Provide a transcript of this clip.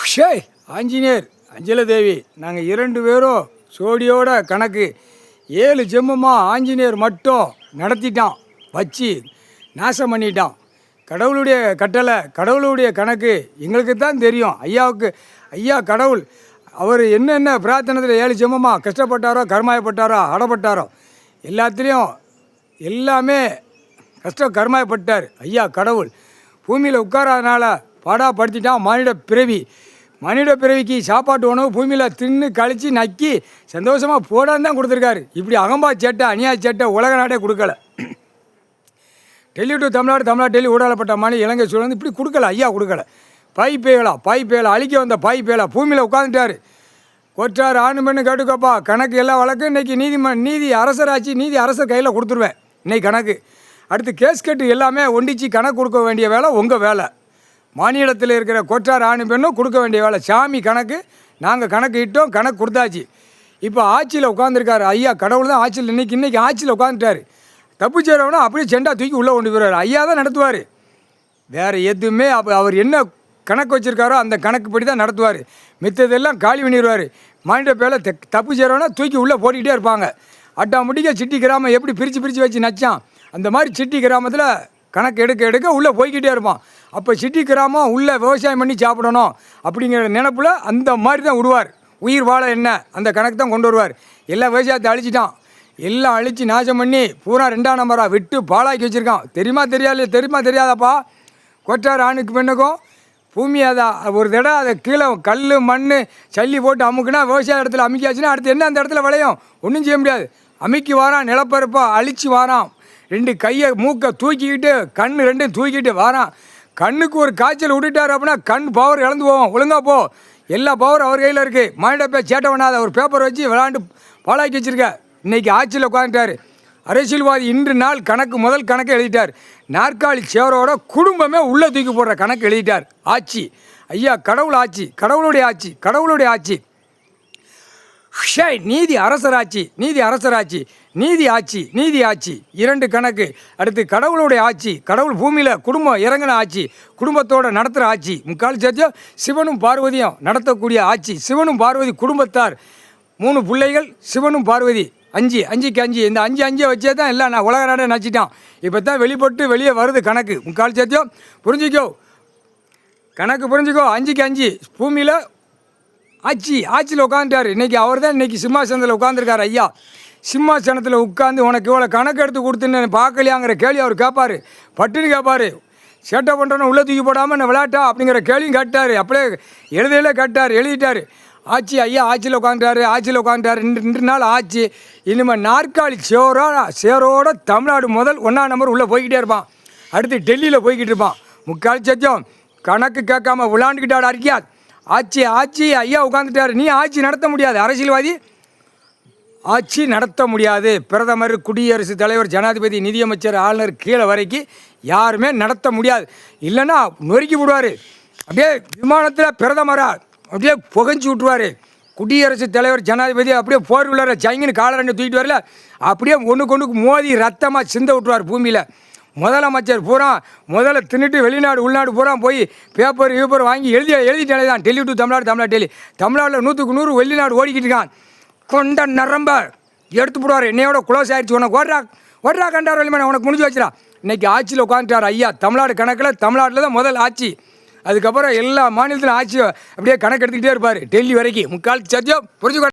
ஷே ஆஞ்சநேயர் அஞ்சலதேவி நாங்கள் 2 பேரும் சோடியோட கணக்கு 7 ஜென்மமாக ஆஞ்சநேயர் மட்டும் நடத்திட்டான், வச்சு நாசம் பண்ணிட்டான். கடவுளுடைய கட்டளை, கடவுளுடைய கணக்கு எங்களுக்கு தான் தெரியும். ஐயா கடவுள் அவர் என்னென்ன பிரார்த்தனத்தில் 7 ஜென்மமாக கஷ்டப்பட்டாரோ, கர்மாயப்பட்டாரோ, அடப்பட்டாரோ, எல்லாத்துலேயும் எல்லாமே கர்மாயப்பட்டார். ஐயா கடவுள் பூமியில் உட்காராதனால பாடாப்படுத்திட்டான். மனித பிறவிக்கு சாப்பாட்டு உணவு பூமியில் தின்னு கழித்து நக்கி சந்தோஷமாக போடான்னு தான் கொடுத்துருக்காரு. இப்படி அகம்பா சேட்டை, அநியா சேட்டை உலக நாடே கொடுக்கல. டெல்லி டு தமிழ்நாடு டெல்லி ஊடாலப்பட்ட மாநில இலங்கை சூழல் இப்படி கொடுக்கல. ஐயா கொடுக்கல. பாய் பேயலா அழிக்க வந்த பாய் பேயலா பூமியில் உட்காந்துட்டார். கொற்றார் ஆணு பெண்ணு கேட்டுக்கப்பா, கணக்கு எல்லாம் வழக்கு இன்றைக்கி நீதி அரசராட்சி, நீதி அரசர் கையில் கொடுத்துருவேன் இன்னைக்கு கணக்கு. அடுத்து கேஸ் கட்டு எல்லாமே ஒண்டிச்சு கணக்கு கொடுக்க வேண்டிய வேலை உங்கள் வேலை. மாநிலத்தில் இருக்கிற கொற்றார் ஆணு பெண்ணும் கொடுக்க வேண்டிய வேலை. சாமி கணக்கு நாங்கள் கணக்கு இட்டோம், கணக்கு கொடுத்தாச்சு. இப்போ ஆட்சியில் உட்காந்துருக்காரு ஐயா கடவுள் தான் ஆட்சியில் இன்றைக்கி ஆட்சியில் உட்காந்துட்டார். தப்பு செய்கிறவனா அப்படியே செண்டா தூக்கி உள்ளே கொண்டு போயிடுவார். ஐயா தான் நடத்துவார். வேறு எதுவுமே அவர் என்ன கணக்கு வச்சுருக்காரோ அந்த கணக்குப்படி தான் நடத்துவார். மித்ததெல்லாம் காலி பண்ணிடுவார். மாநில பேரில் தப்பு செய்கிறவனா தூக்கி உள்ளே போட்டுக்கிட்டே இருப்பாங்க. அட்டா முடிக்க சிட்டி கிராமம் எப்படி பிரித்து வச்சு நச்சான், அந்த மாதிரி சிட்டி கிராமத்தில் கணக்கு எடுக்க உள்ளே போய்கிட்டே இருப்பான். அப்போ சிட்டி கிராமம் உள்ளே விவசாயம் பண்ணி சாப்பிடணும் அப்படிங்கிற நினைப்பில் அந்த மாதிரி தான் விடுவார். உயிர் வாழ என்ன அந்த கணக்கு தான் கொண்டு வருவார். எல்லா விவசாயத்தை அழிச்சிட்டான். எல்லாம் அழித்து நாசம் பண்ணி பூரா 2ஆம் நம்பராக விட்டு பாலாக்கி வச்சுருக்கான். தெரியுமா தெரியாதாப்பா? கொற்றார் ஆணுக்கு பெண்ணுக்கும் பூமி அதான் ஒரு தடவை அதை கீழே கல் மண் சல்லி போட்டு அமுக்குனா விவசாய இடத்துல அமைக்காச்சுன்னா அடுத்து என்ன அந்த இடத்துல விளையும்? ஒன்றும் செய்ய முடியாது. அமைக்கி வாரான், நிலப்பரப்பா அழித்து வாரான். 2 கையை மூக்கை தூக்கிக்கிட்டு கண் 2 தூக்கிட்டு வாரான். கண்ணுக்கு ஒரு காய்ச்சல் விட்டுட்டார் அப்படின்னா கண் பவர் இழந்து போவோம். ஒழுங்காக போ, எல்லா பவர் அவர் கையில் இருக்குது. மாநில சேட்டை பண்ணாத ஒரு பேப்பர் வச்சு விளாண்டு பாலாக்கி வச்சுருக்க. இன்றைக்கி ஆட்சியில் உட்காந்துட்டார். அரசியல்வாதி இன்று நாள் முதல் கணக்கு எழுதிட்டார். நாற்காலி சேவரோட குடும்பமே உள்ளே தூக்கி போடுற கணக்கு எழுதிட்டார். ஆட்சி ஐயா கடவுள் ஆட்சி, கடவுளுடைய ஆட்சி. நீதி அரசராட்சி, நீதி ஆட்சி 2 கணக்கு. அடுத்து கடவுளுடைய ஆட்சி, கடவுள் பூமியில் குடும்பம் இறங்கின ஆட்சி, குடும்பத்தோடு நடத்துகிற ஆட்சி. முக்கால் சேர்த்தியும் சிவனும் பார்வதியும் நடத்தக்கூடிய ஆட்சி. சிவனும் பார்வதி குடும்பத்தார் 3 பிள்ளைகள், சிவனும் பார்வதி 5 இந்த 5 வச்சே தான் எல்லாம் நான் உலக நாடே நச்சிட்டான். இப்போ தான் வெளியே வருது கணக்கு. முக்கால் சேர்த்தியும் புரிஞ்சிக்கோ, கணக்கு புரிஞ்சிக்கோ. 5 பூமியில் ஆட்சியில் உட்காந்துட்டார். இன்றைக்கி அவர் தான் சிம்மாசனத்தில் உட்காந்துருக்கார். ஐயா சிம்மாசனத்தில் உட்காந்து உனக்கு இவ்வளோ கணக்கு எடுத்து கொடுத்துன்னு பார்க்கலையாங்கிற கேள்வி அவர் கேட்பார். பட்டுன்னு கேட்பார். சேட்டை பண்ணுறோன்னு உள்ளே தூக்கி போடாமல் என்ன விளையாட்டா அப்படிங்கிற கேள்வியும் கேட்டார். அப்படியே எழுதிட்டார். ஐயா ஆட்சியில் உட்காந்துட்டார். இன்று நாள் ஆட்சி. இனிமேல் நாற்காலி சேரோட தமிழ்நாடு முதல் 1ஆம் நம்பர் உள்ளே போய்கிட்டே இருப்பான். அடுத்து டெல்லியில் போய்கிட்டு இருப்பான். முக்கால் சத்தியம் கணக்கு கேட்காம விளாண்டுக்கிட்டாடு அறிக்கையா. ஆட்சி ஐயா உட்காந்துட்டார். நீ ஆட்சி நடத்த முடியாது. அரசியல்வாதி ஆட்சி நடத்த முடியாது. பிரதமர், குடியரசுத் தலைவர், ஜனாதிபதி, நிதியமைச்சர், ஆளுநர் கீழே வரைக்கும் யாருமே நடத்த முடியாது. இல்லைன்னா நொறுக்கி விடுவார். அப்படியே விமானத்தில் பிரதமராக அப்படியே புகஞ்சு விட்டுருவார். குடியரசுத் தலைவர், ஜனாதிபதி அப்படியே போர் உள்ளார சைங்கன்னு காலை 2 தூக்கிட்டு வரல, அப்படியே ஒன்றுக்கு மோதி ரத்தமாக சிந்த விட்டுருவார் பூமியில். முதலமைச்சர் பூரா முதல்ல தின்னுட்டு வெளிநாடு உள்நாடு பூரா போய் பேப்பர் வாங்கி எழுதிட்டாலே தான். டெல்லி டு தமிழ்நாடு டெல்லி. தமிழ்நாட்டில் 100க்கு 100 வெளிநாடு ஓடிக்கிட்டு இருக்கான். கொண்ட நரம்ப எடுத்து போடுவார். என்னையோட குளோஸ் ஆகிடுச்சு. உனக்கு ஓடுறா கண்டார் வெளிமான உனக்கு முடிஞ்சு வச்சுடா. இன்றைக்கி ஆட்சியில் உட்காந்துட்டார் ஐயா. தமிழ்நாடு கணக்கில் தமிழ்நாட்டில் தான் முதல் ஆட்சி. அதுக்கப்புறம் எல்லா மாநிலத்திலும் ஆட்சி அப்படியே கணக்கு எடுத்துக்கிட்டே இருப்பார் டெல்லி வரைக்கும். முக்கால் சத்தியம் புரிஞ்சுக்கோ.